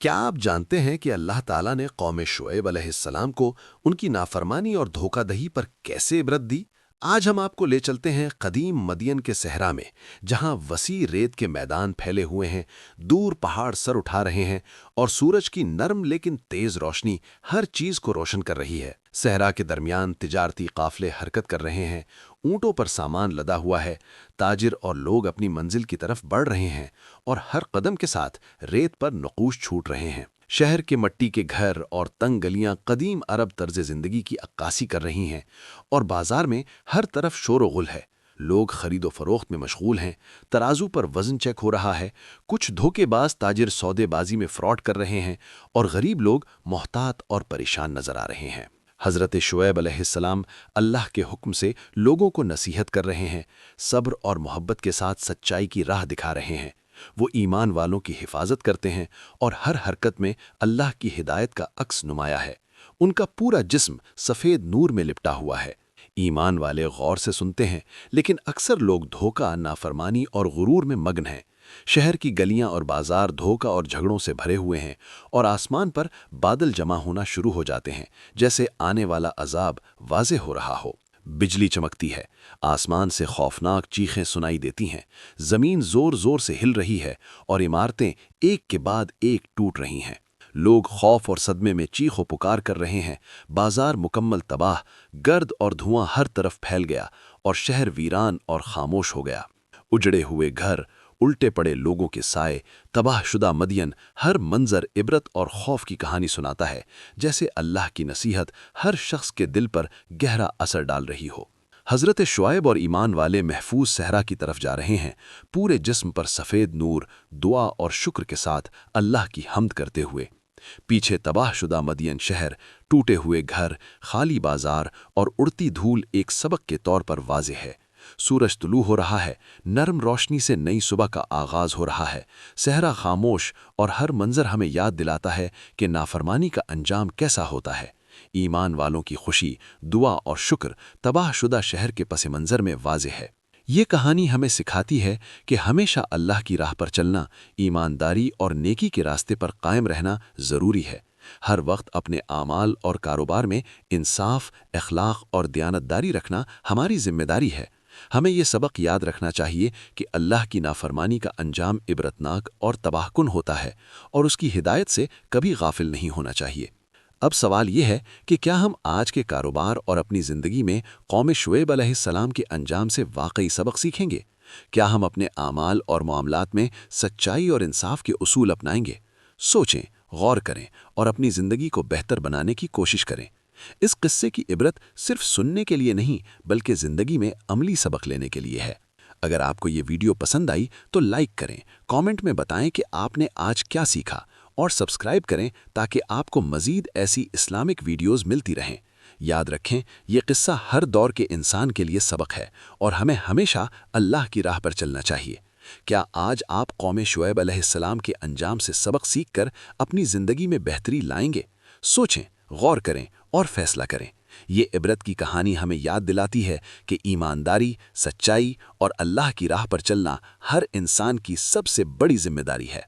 کیا آپ جانتے ہیں کہ اللہ تعالیٰ نے قوم شعیب علیہ السلام کو ان کی نافرمانی اور دھوکہ دہی پر کیسے عبرت دی؟ آج ہم آپ کو لے چلتے ہیں قدیم مدین کے صحرا میں، جہاں وسیع ریت کے میدان پھیلے ہوئے ہیں، دور پہاڑ سر اٹھا رہے ہیں اور سورج کی نرم لیکن تیز روشنی ہر چیز کو روشن کر رہی ہے۔ صحرا کے درمیان تجارتی قافلے حرکت کر رہے ہیں، اونٹوں پر سامان لدا ہوا ہے، تاجر اور لوگ اپنی منزل کی طرف بڑھ رہے ہیں اور ہر قدم کے ساتھ ریت پر نقوش چھوٹ رہے ہیں۔ شہر کے مٹی کے گھر اور تنگ گلیاں قدیم عرب طرز زندگی کی عکاسی کر رہی ہیں، اور بازار میں ہر طرف شور و غل ہے۔ لوگ خرید و فروخت میں مشغول ہیں، ترازو پر وزن چیک ہو رہا ہے، کچھ دھوکے باز تاجر سودے بازی میں فراڈ کر رہے ہیں، اور غریب لوگ محتاط اور پریشان نظر آ رہے ہیں۔ حضرت شعیب علیہ السلام اللہ کے حکم سے لوگوں کو نصیحت کر رہے ہیں، صبر اور محبت کے ساتھ سچائی کی راہ دکھا رہے ہیں۔ وہ ایمان والوں کی حفاظت کرتے ہیں اور ہر حرکت میں اللہ کی ہدایت کا عکس نمایاں ہے۔ ان کا پورا جسم سفید نور میں لپٹا ہوا ہے۔ ایمان والے غور سے سنتے ہیں، لیکن اکثر لوگ دھوکہ، نافرمانی اور غرور میں مگن ہیں۔ شہر کی گلیاں اور بازار دھوکہ اور جھگڑوں سے بھرے ہوئے ہیں، اور آسمان پر بادل جمع ہونا شروع ہو جاتے ہیں، جیسے آنے والا عذاب واضح ہو رہا ہو۔ بجلی چمکتی ہے، آسمان سے خوفناک چیخیں سنائی دیتی ہیں، زمین زور زور سے ہل رہی ہے، اور عمارتیں ایک کے بعد ایک ٹوٹ رہی ہیں۔ لوگ خوف اور صدمے میں چیخ و پکار کر رہے ہیں، بازار مکمل تباہ، گرد اور دھواں ہر طرف پھیل گیا، اور شہر ویران اور خاموش ہو گیا۔ اجڑے ہوئے گھر، الٹے پڑے لوگوں کے سائے، تباہ شدہ مدین، ہر منظر عبرت اور خوف کی کہانی سناتا ہے، جیسے اللہ کی نصیحت ہر شخص کے دل پر گہرا اثر ڈال رہی ہو۔ حضرت شعیب اور ایمان والے محفوظ صحرا کی طرف جا رہے ہیں، پورے جسم پر سفید نور، دعا اور شکر کے ساتھ اللہ کی حمد کرتے ہوئے۔ پیچھے تباہ شدہ مدین شہر، ٹوٹے ہوئے گھر، خالی بازار اور اڑتی دھول ایک سبق کے طور پر واضح ہے۔ سورج طلوع ہو رہا ہے، نرم روشنی سے نئی صبح کا آغاز ہو رہا ہے۔ صحرا خاموش، اور ہر منظر ہمیں یاد دلاتا ہے کہ نافرمانی کا انجام کیسا ہوتا ہے۔ ایمان والوں کی خوشی، دعا اور شکر تباہ شدہ شہر کے پس منظر میں واضح ہے۔ یہ کہانی ہمیں سکھاتی ہے کہ ہمیشہ اللہ کی راہ پر چلنا، ایمانداری اور نیکی کے راستے پر قائم رہنا ضروری ہے۔ ہر وقت اپنے اعمال اور کاروبار میں انصاف، اخلاق اور دیانتداری رکھنا ہماری ذمہ داری ہے۔ ہمیں یہ سبق یاد رکھنا چاہیے کہ اللہ کی نافرمانی کا انجام عبرتناک اور تباہ کن ہوتا ہے، اور اس کی ہدایت سے کبھی غافل نہیں ہونا چاہیے۔ اب سوال یہ ہے کہ کیا ہم آج کے کاروبار اور اپنی زندگی میں قوم شعیب علیہ السلام کے انجام سے واقعی سبق سیکھیں گے؟ کیا ہم اپنے اعمال اور معاملات میں سچائی اور انصاف کے اصول اپنائیں گے؟ سوچیں، غور کریں اور اپنی زندگی کو بہتر بنانے کی کوشش کریں۔ اس قصے کی عبرت صرف سننے کے لیے نہیں، بلکہ زندگی میں عملی سبق لینے کے لیے ہے۔ اگر آپ کو یہ ویڈیو پسند آئی تو لائک کریں، کامنٹ میں بتائیں کہ آپ نے آج کیا سیکھا، اور سبسکرائب کریں تاکہ آپ کو مزید ایسی اسلامک ویڈیوز ملتی رہیں۔ یاد رکھیں، یہ قصہ ہر دور کے انسان کے لیے سبق ہے، اور ہمیں ہمیشہ اللہ کی راہ پر چلنا چاہیے۔ کیا آج آپ قوم شعیب علیہ السلام کے انجام سے سبق سیکھ کر اپنی زندگی میں بہتری لائیں گے؟ سوچیں، غور کریں اور فیصلہ کریں۔ یہ عبرت کی کہانی ہمیں یاد دلاتی ہے کہ ایمانداری، سچائی اور اللہ کی راہ پر چلنا ہر انسان کی سب سے بڑی ذمہ داری ہے۔